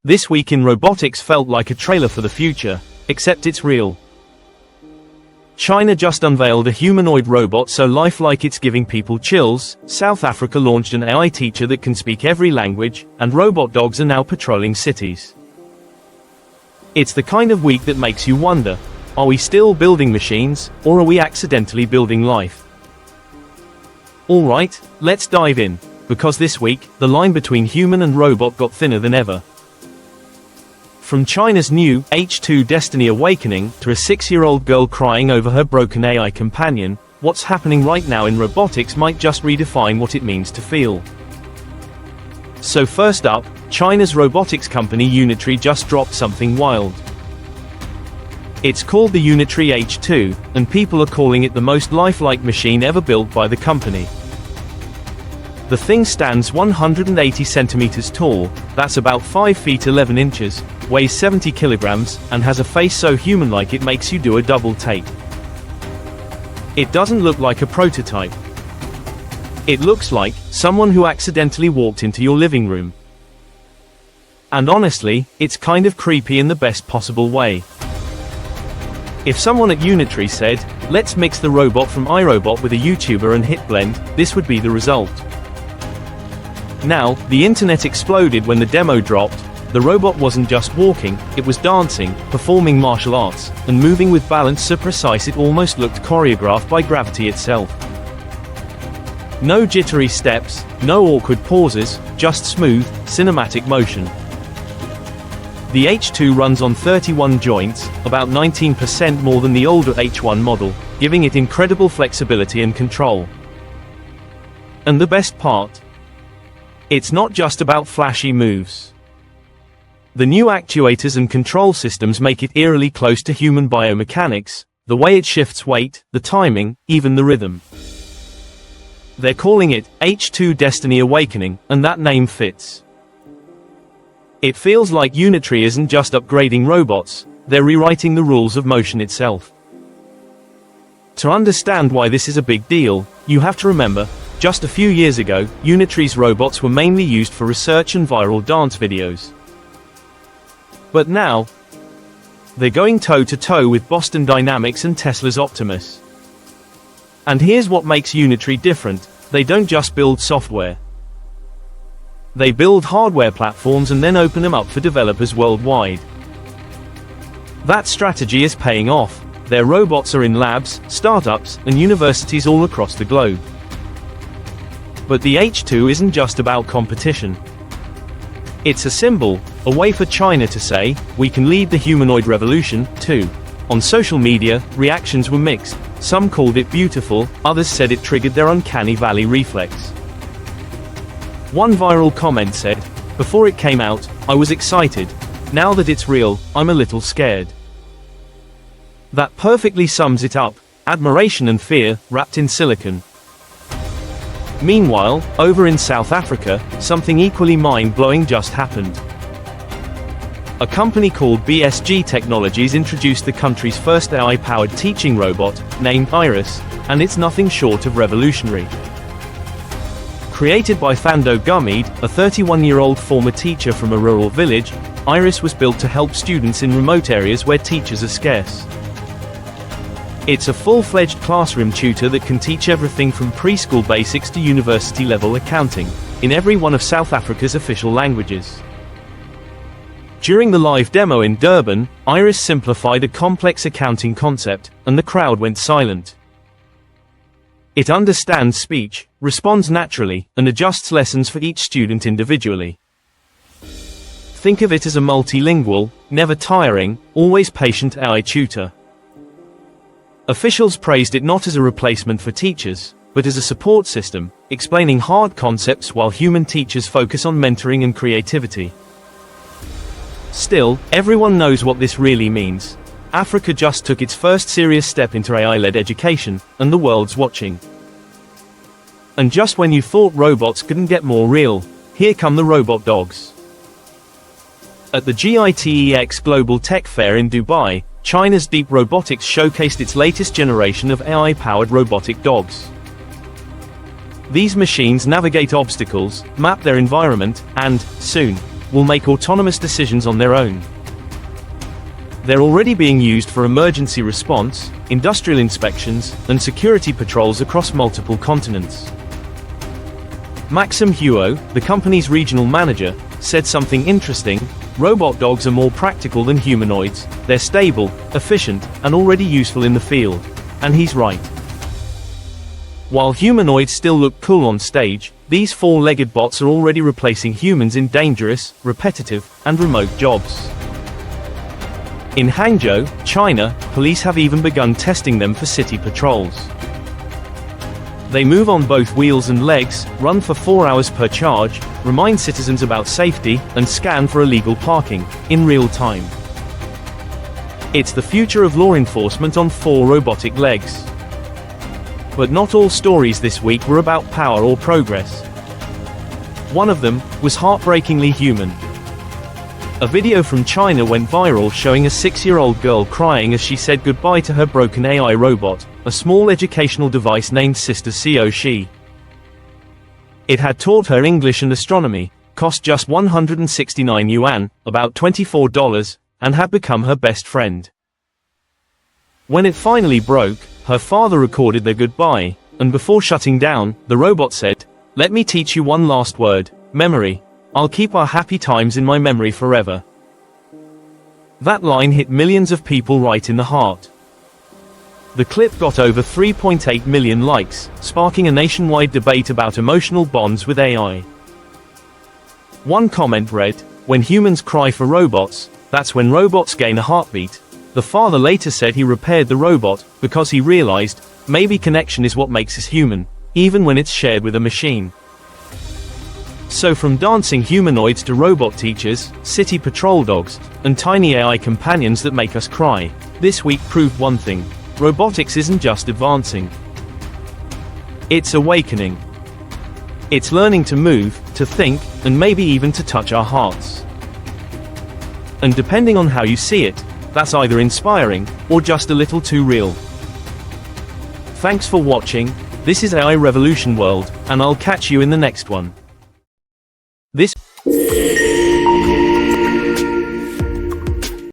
This week in robotics felt like a trailer for the future, except it's real. China just unveiled a humanoid robot so lifelike it's giving people chills, South Africa launched an AI teacher that can speak every language, and robot dogs are now patrolling cities. It's the kind of week that makes you wonder, are we still building machines, or are we accidentally building life? Alright, let's dive in, because this week, the line between human and robot got thinner than ever. From China's new H2 Destiny Awakening to a 6-year-old girl crying over her broken AI companion, what's happening right now in robotics might just redefine what it means to feel. So first up, China's robotics company Unitree just dropped something wild. It's called the Unitree H2, and people are calling it the most lifelike machine ever built by the company. The thing stands 180 centimeters tall, that's about 5 feet 11 inches, weighs 70 kilograms, and has a face so human-like it makes you do a double take. It doesn't look like a prototype. It looks like someone who accidentally walked into your living room. And honestly, it's kind of creepy in the best possible way. If someone at Unitree said, "Let's mix the robot from iRobot with a YouTuber and hit blend," this would be the result. Now, the internet exploded when the demo dropped. The robot wasn't just walking, it was dancing, performing martial arts, and moving with balance so precise it almost looked choreographed by gravity itself. No jittery steps, no awkward pauses, just smooth, cinematic motion. The H2 runs on 31 joints, about 19% more than the older H1 model, giving it incredible flexibility and control. And the best part? It's not just about flashy moves. The new actuators and control systems make it eerily close to human biomechanics, the way it shifts weight, the timing, even the rhythm. They're calling it H2 Destiny Awakening, and that name fits. It feels like Unitree isn't just upgrading robots, they're rewriting the rules of motion itself. To understand why this is a big deal, you have to remember, just a few years ago, Unitree's robots were mainly used for research and viral dance videos. But now, they're going toe-to-toe with Boston Dynamics and Tesla's Optimus. And here's what makes Unitree different, they don't just build software. They build hardware platforms and then open them up for developers worldwide. That strategy is paying off. Their robots are in labs, startups, and universities all across the globe. But the H2 isn't just about competition. It's a symbol, a way for China to say, we can lead the humanoid revolution, too. On social media, reactions were mixed. Some called it beautiful, others said it triggered their uncanny valley reflex. One viral comment said, "Before it came out, I was excited. Now that it's real, I'm a little scared." That perfectly sums it up, admiration and fear, wrapped in silicon. Meanwhile, over in South Africa, something equally mind-blowing just happened. A company called BSG Technologies introduced the country's first AI-powered teaching robot, named Iris, and it's nothing short of revolutionary. Created by Thando Gumede, a 31-year-old former teacher from a rural village, Iris was built to help students in remote areas where teachers are scarce. It's a full-fledged classroom tutor that can teach everything from preschool basics to university-level accounting, in every one of South Africa's official languages. During the live demo in Durban, Iris simplified a complex accounting concept, and the crowd went silent. It understands speech, responds naturally, and adjusts lessons for each student individually. Think of it as a multilingual, never tiring, always patient AI tutor. Officials praised it not as a replacement for teachers, but as a support system, explaining hard concepts while human teachers focus on mentoring and creativity. Still, everyone knows what this really means. Africa just took its first serious step into AI-led education, and the world's watching. And just when you thought robots couldn't get more real, here come the robot dogs. At the GITEX Global Tech Fair in Dubai, China's Deep Robotics showcased its latest generation of AI-powered robotic dogs. These machines navigate obstacles, map their environment, and, soon, will make autonomous decisions on their own. They're already being used for emergency response, industrial inspections, and security patrols across multiple continents. Maxim Huo, the company's regional manager, said something interesting: robot dogs are more practical than humanoids, they're stable, efficient, and already useful in the field. And he's right. While humanoids still look cool on stage, these four-legged bots are already replacing humans in dangerous, repetitive, and remote jobs. In Hangzhou, China, police have even begun testing them for city patrols. They move on both wheels and legs, run for 4 hours per charge, remind citizens about safety, and scan for illegal parking, in real time. It's the future of law enforcement on 4 robotic legs. But not all stories this week were about power or progress. One of them was heartbreakingly human. A video from China went viral showing a 6-year-old girl crying as she said goodbye to her broken AI robot, a small educational device named Sister Xiaoxi. It had taught her English and astronomy, cost just 169 yuan, about $24, and had become her best friend. When it finally broke, her father recorded their goodbye, and before shutting down, the robot said, "Let me teach you one last word: memory. I'll keep our happy times in my memory forever." That line hit millions of people right in the heart. The clip got over 3.8 million likes, sparking a nationwide debate about emotional bonds with AI. One comment read, "When humans cry for robots, that's when robots gain a heartbeat." The father later said he repaired the robot because he realized, maybe connection is what makes us human, even when it's shared with a machine. So from dancing humanoids to robot teachers, city patrol dogs, and tiny AI companions that make us cry, this week proved one thing: robotics isn't just advancing. It's awakening. It's learning to move, to think, and maybe even to touch our hearts. And depending on how you see it, that's either inspiring, or just a little too real. Thanks for watching. This is AI Revolution World, and I'll catch you in the next one. This